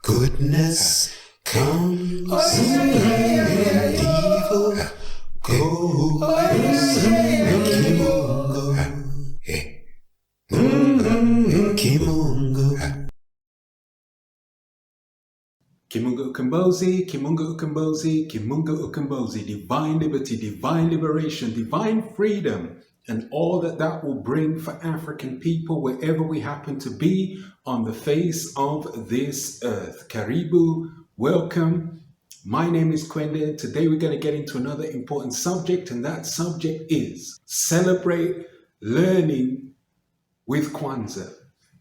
Goodness comes and evil goes. Kimungo. Kimunga Ukombozi, Kimunga Ukombozi, Kimunga Ukombozi, divine liberty, divine liberation, divine freedom, and all that will bring for African people wherever we happen to be on the face of this earth. Karibu, welcome. My name is Kwende. Today we're going to get into another important subject, and that subject is celebrate learning with Kwanzaa.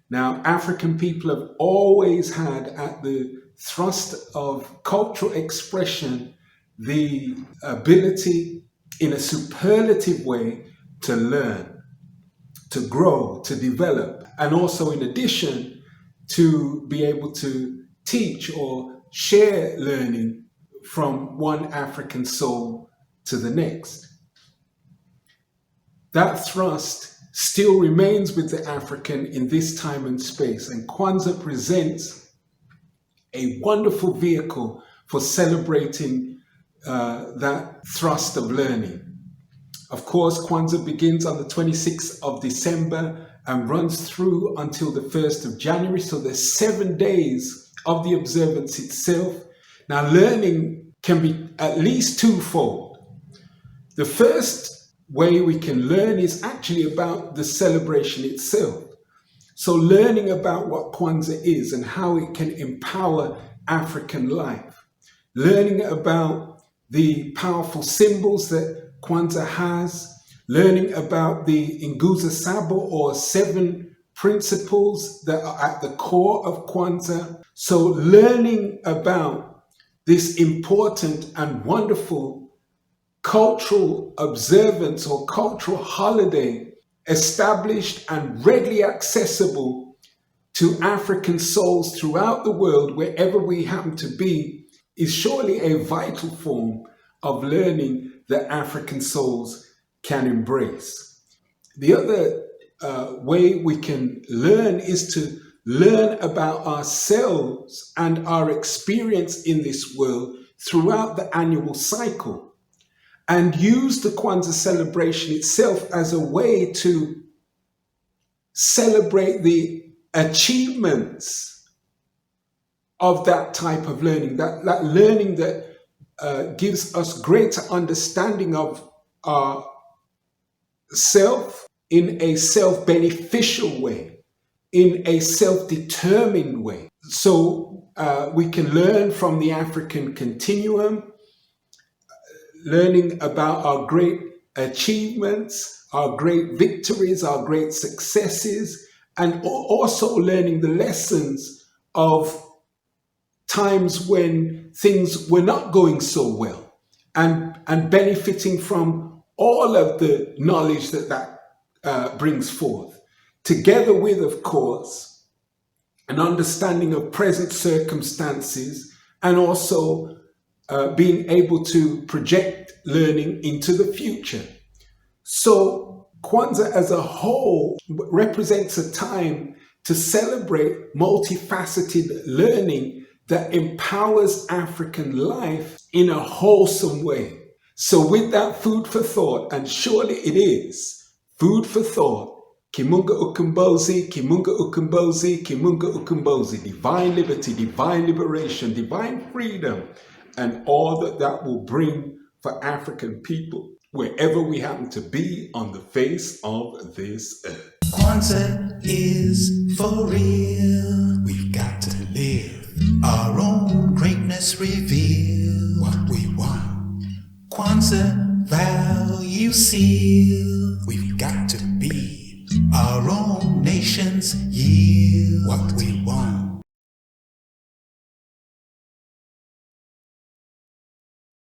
Now, African people have always had at the thrust of cultural expression the ability in a superlative way to learn, to grow, to develop, and also in addition to be able to teach or share learning from one African soul to the next. That thrust still remains with the African in this time and space, and Kwanzaa presents a wonderful vehicle for celebrating that thrust of learning. Of course, Kwanzaa begins on the 26th of December and runs through until the 1st of January. So there's 7 days of the observance itself. Now, learning can be at least twofold. The first way we can learn is actually about the celebration itself. So learning about what Kwanzaa is and how it can empower African life. Learning about the powerful symbols that Kwanzaa has. Learning about the Nguzo Saba or 7 principles that are at the core of Kwanzaa. So learning about this important and wonderful cultural observance or cultural holiday established and readily accessible to African souls throughout the world, wherever we happen to be, is surely a vital form of learning that African souls can embrace. The other way we can learn is to learn about ourselves and our experience in this world throughout the annual cycle, and use the Kwanzaa celebration itself as a way to celebrate the achievements of that type of learning, that learning that gives us greater understanding of our self in a self-beneficial way, in a self-determined way. So we can learn from the African continuum, learning about our great achievements, our great victories, our great successes, and also learning the lessons of times when things were not going so well, and benefiting from all of the knowledge that brings forth, together with, of course, an understanding of present circumstances, and also being able to project learning into the future. So Kwanzaa as a whole represents a time to celebrate multifaceted learning that empowers African life in a wholesome way. So with that food for thought, and surely it is food for thought, Kimunga Ukombozi, Kimunga Ukombozi, Kimunga Ukombozi, divine liberty, divine liberation, divine freedom, and all that will bring for African people, wherever we happen to be on the face of this earth. Kwanzaa is for real. We've got to live our own greatness, reveal what we want. Kwanzaa value seal. We've got to be our own nations, yield what we want.